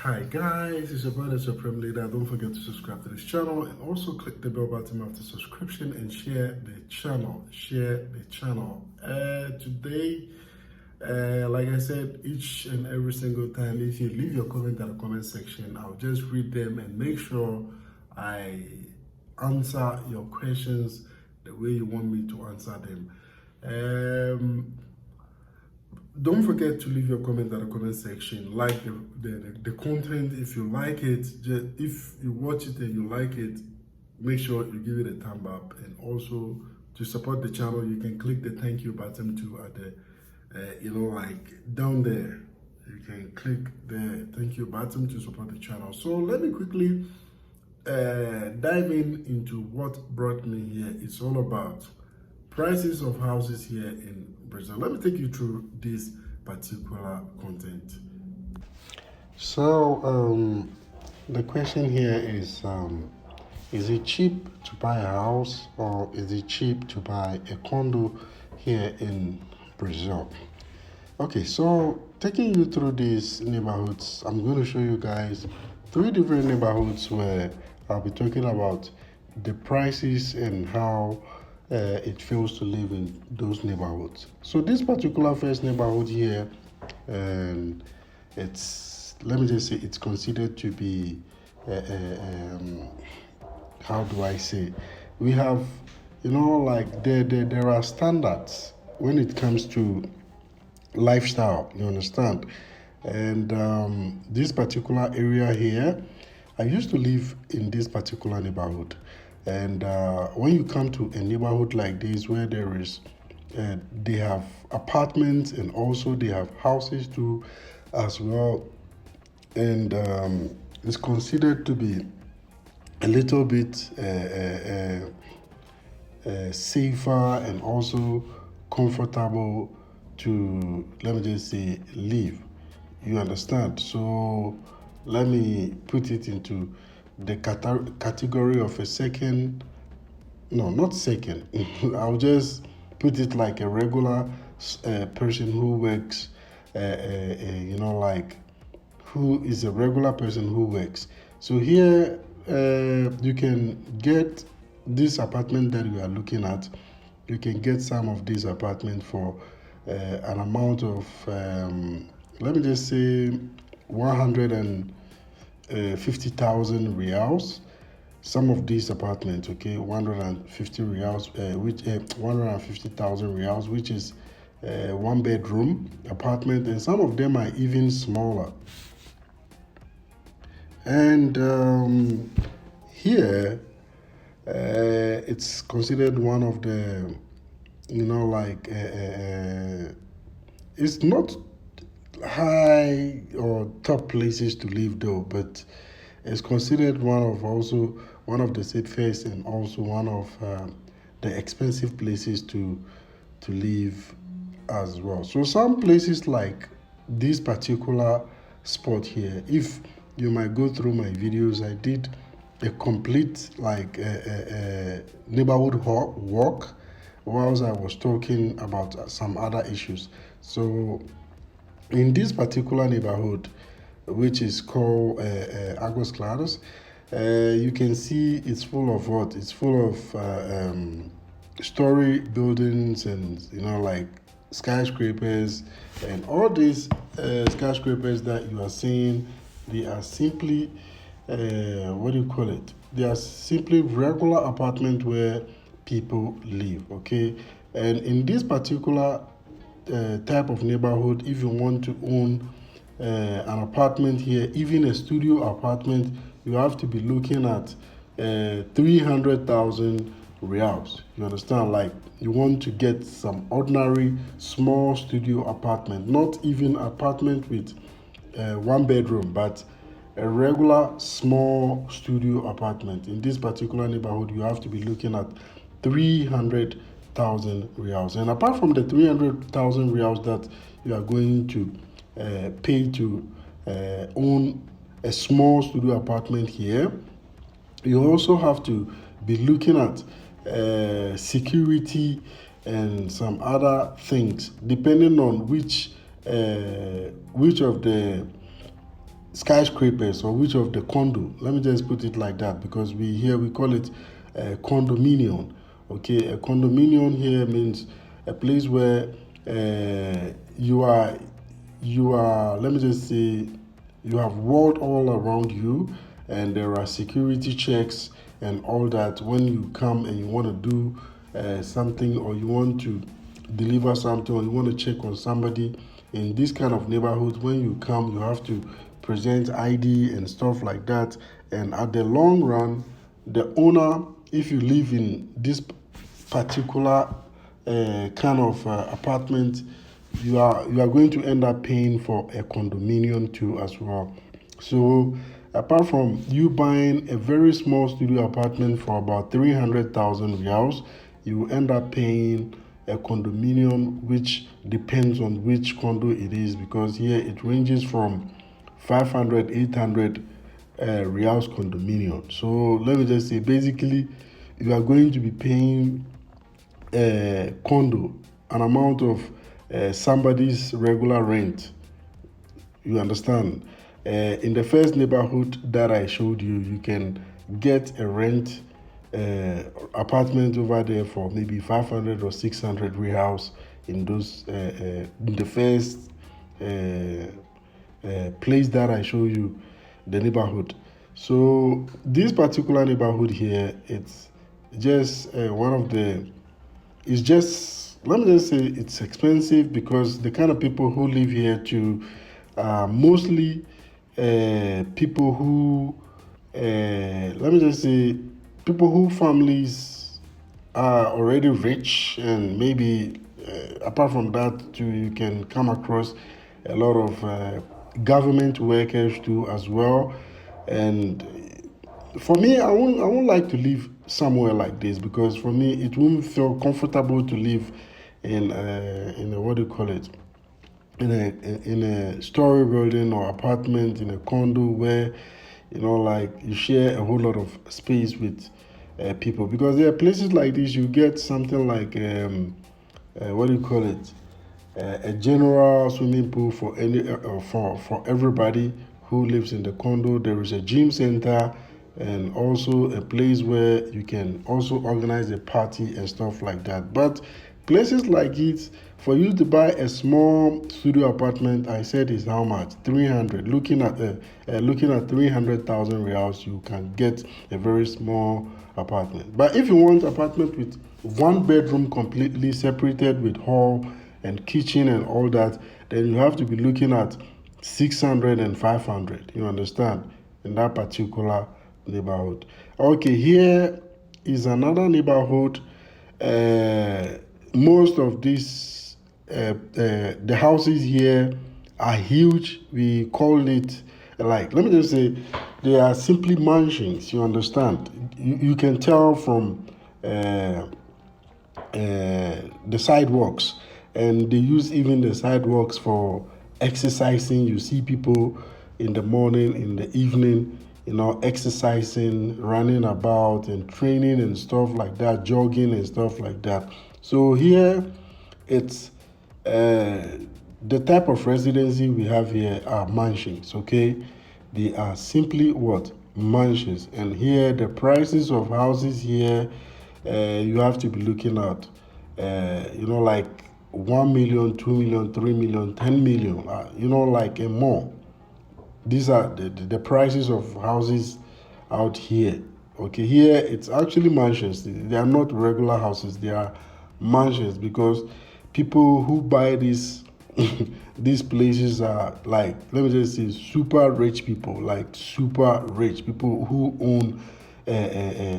Hi guys, it's your brother Supreme Leader. Don't forget to subscribe to this channel and also click the bell button after subscription and share the channel. Today, like I said, each and every single time, if you leave your comment in the comment section, I'll just read them and make sure I answer your questions the way you want me to answer them. Don't forget to leave your comment in the comment section. Like the content if you like it. If you watch it and you like it, make sure you give it a thumb up. And also to support the channel, you can click the thank you button too at the like down there. You can click the thank you button to support the channel. So let me quickly dive into what brought me here. It's all about prices of houses here in Brazil. Let me take you through this particular content. So the question here is it cheap to buy a house or is it cheap to buy a condo here in Brazil? Okay, so taking you through these neighborhoods, I'm going to show you guys three different neighborhoods where I'll be talking about the prices and how it feels to live in those neighborhoods. So this particular first neighborhood here, let me just say it's considered to be how do I say? We have, like there are standards when it comes to lifestyle, you understand? And this particular area here, I used to live in this particular neighborhood. And when you come to a neighborhood like this where they have apartments and also they have houses too as well. And it's considered to be a little bit safer and also comfortable to, let me just say, live. You understand? So let me put it into the category of a second, no, not second. I'll just put it like a regular person who works, like who is a regular person who works. So here you can get this apartment that we are looking at. You can get some of these apartments for an amount of, let me just say, 150,000 reals. Some of these apartments, okay, 150 reals, 150,000 reals, which is one bedroom apartment, and some of them are even smaller. And here, it's considered one of the, it's not high or top places to live though, but it's considered one of the safest and also one of the expensive places to live as well. So some places like this particular spot here, if you might go through my videos, I did a complete like neighborhood walk whilst I was talking about some other issues. So in this particular neighborhood, which is called Agos Claros, you can see it's full of what? It's full of story buildings and, like skyscrapers. And all these skyscrapers that you are seeing, they are simply, what do you call it? They are simply regular apartment where people live, okay? And in this particular type of neighborhood, if you want to own an apartment here, even a studio apartment, you have to be looking at 300,000 reals. You understand? Like you want to get some ordinary small studio apartment, not even apartment with one bedroom, but a regular small studio apartment. In this particular neighborhood, you have to be looking at 300,000 reals. And apart from the 300,000 reals that you are going to pay to own a small studio apartment here, you also have to be looking at security and some other things depending on which of the skyscrapers, or which of the condo. Let me just put it like that, because we call it a condominium. Okay, a condominium here means a place where uh, you are let me just say, you have walled all around you, and there are security checks and all that. When you come and you want to do something, or you want to deliver something, or you want to check on somebody in this kind of neighborhood, when you come, you have to present ID and stuff like that. And at the long run, the owner, if you live in this particular kind of apartment, you are going to end up paying for a condominium too as well. So apart from you buying a very small studio apartment for about 300,000 reals, you end up paying a condominium, which depends on which condo it is, because here it ranges from 500, 800 reals condominium. So let me just say, basically, you are going to be paying condo an amount of somebody's regular rent. You understand? In the first neighborhood that I showed you, you can get a rent apartment over there for maybe 500 or 600 reals in those in the first place that I show you, the neighborhood. So this particular neighborhood here, it's just one of the, it's just, let me just say, it's expensive, because the kind of people who live here too are mostly people who let me just say, people who families are already rich, and maybe apart from that too, you can come across a lot of government workers too as well. And for me, I won't like to live somewhere like this, because for me it won't feel comfortable to live in a, what do you call it, in a story building or apartment, in a condo where, like, you share a whole lot of space with people. Because there are places like this, you get something like what do you call it, a general swimming pool for for everybody who lives in the condo. There is a gym center, and also a place where you can also organize a party and stuff like that. But places like it, for you to buy a small studio apartment, I said, is how much? 300. Looking at 300,000 reals, you can get a very small apartment. But if you want apartment with one bedroom completely separated with hall and kitchen and all that, then you have to be looking at 600 and 500. You understand? In that particular neighborhood. Okay, here is another neighborhood. Most of these the houses here are huge. We call it, like, let me just say, they are simply mansions. You understand? You can tell from the sidewalks, and they use even the sidewalks for exercising. You see people in the morning, in the evening, exercising, running about and training and stuff like that, jogging and stuff like that. So here, it's the type of residency we have here are mansions. Okay, they are simply what? Mansions. And here, the prices of houses here, you have to be looking at like 1 million, 2 million, 3 million, 10 million, like a more. These are the prices of houses out here. Okay, here it's actually mansions. They are not regular houses, they are mansions, because people who buy these these places are, like, let me just say, super rich people, like super rich people who own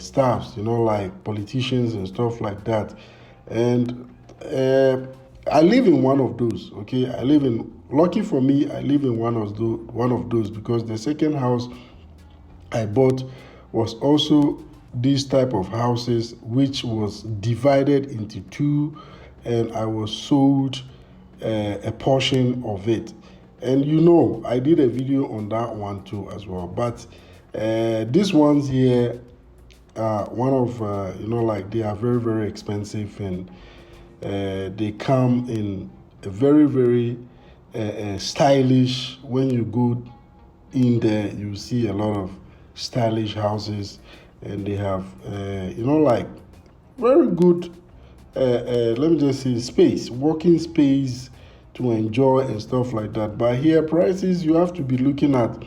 staffs, like politicians and stuff like that. And I live in one of those. Okay, lucky for me, I live in one of those, because the second house I bought was also this type of houses, which was divided into two, and I was sold a portion of it. And I did a video on that one too as well. But these ones here are one of, like, they are very, very expensive, and they come in a very, very stylish. When you go in there, you see a lot of stylish houses, and they have, like very good, let me just say, space, working space to enjoy and stuff like that. But here, prices you have to be looking at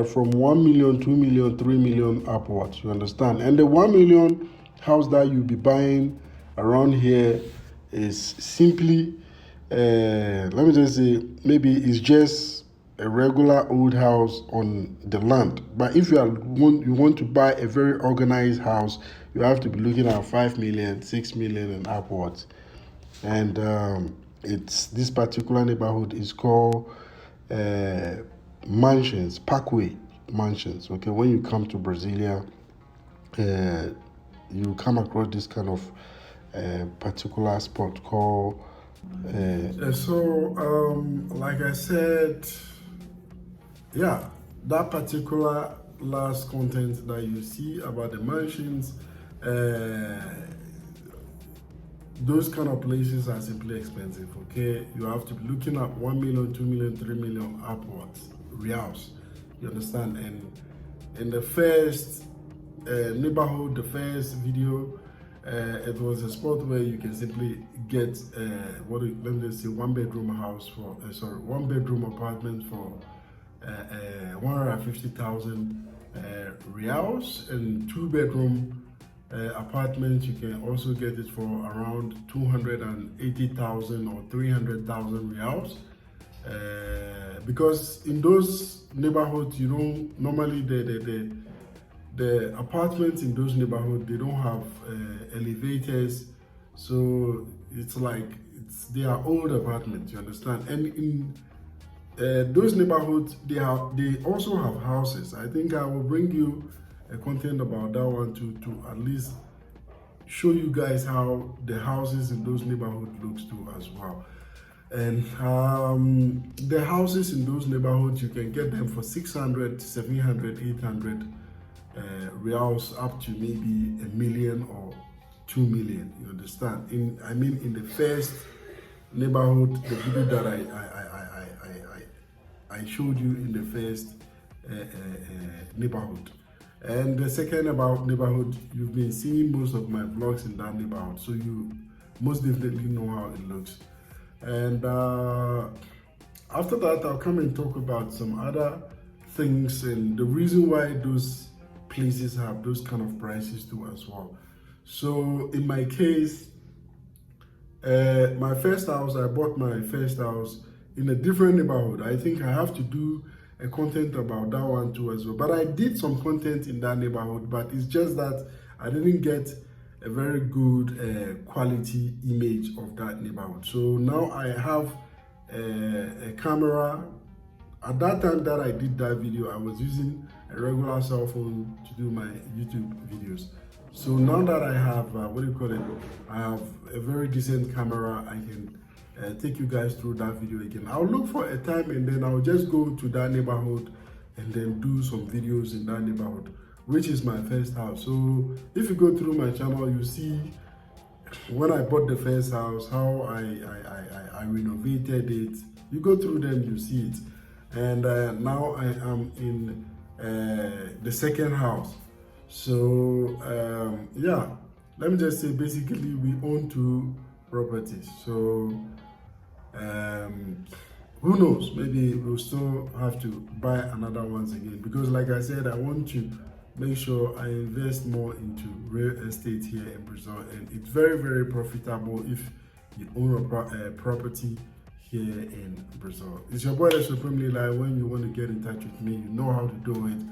from 1 million, 2 million, 3 million upwards. You understand? And the 1 million house that you'll be buying around here is simply, let me just say, maybe it's just a regular old house on the land. But if you want to buy a very organized house, you have to be looking at 5 million, 6 million, and upwards. And it's this particular neighborhood is called uh, mansions, Parkway mansions. Okay, when you come to Brasilia, uh, you come across this kind of particular spot called. Like I said, yeah, that particular last content that you see about the mansions, those kind of places are simply expensive. Okay, you have to be looking at 1 million, 2 million, 3 million upwards reals. You understand? And in the first neighborhood, the first video, it was a spot where you can simply get let me just say, one bedroom house for one bedroom apartment for 150,000 reals, and two bedroom apartment, you can also get it for around 280,000 or 300,000 reals. Because in those neighborhoods, you don't normally the apartments in those neighborhoods, they don't have elevators, so it's like they are old apartments. You understand? And in those neighborhoods, they also have houses. I think I will bring you a content about that one to at least show you guys how the houses in those neighborhoods looks too as well. And the houses in those neighborhoods, you can get them for 600, 700, 800 reals, up to maybe a million or 2 million. You understand? In the first neighborhood, the video that I showed you in the first neighborhood. And the second about neighborhood, you've been seeing most of my vlogs in that neighborhood, so you most definitely know how it looks. And after that, I'll come and talk about some other things and the reason why those places have those kind of prices too as well. So in my case, my first house, I bought my first house in a different neighborhood. I think I have to do a content about that one too as well. But I did some content in that neighborhood, but it's just that I didn't get a very good quality image of that neighborhood. So now I have a camera. At that time that I did that video, I was using a regular cell phone to do my YouTube videos. So now that I have, I have a very decent camera, I can take you guys through that video again. I'll look for a time and then I'll just go to that neighborhood and then do some videos in that neighborhood, which is my first house. So if you go through my channel, you see when I bought the first house, how I renovated it. You go through them, you see it. And now I am in the second house. So yeah, let me just say, basically we own two properties. So who knows, maybe we'll still have to buy another ones again, because like I said, I want to make sure I invest more into real estate here in Brazil, and it's very, very profitable if you own a property here in Brazil. It's your boy Supremely Live. When you want to get in touch with me, you know how to do it.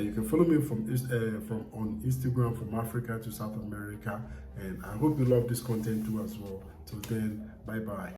You can follow me from on Instagram, from Africa to South America, and I hope you love this content too as well. Till then, bye bye.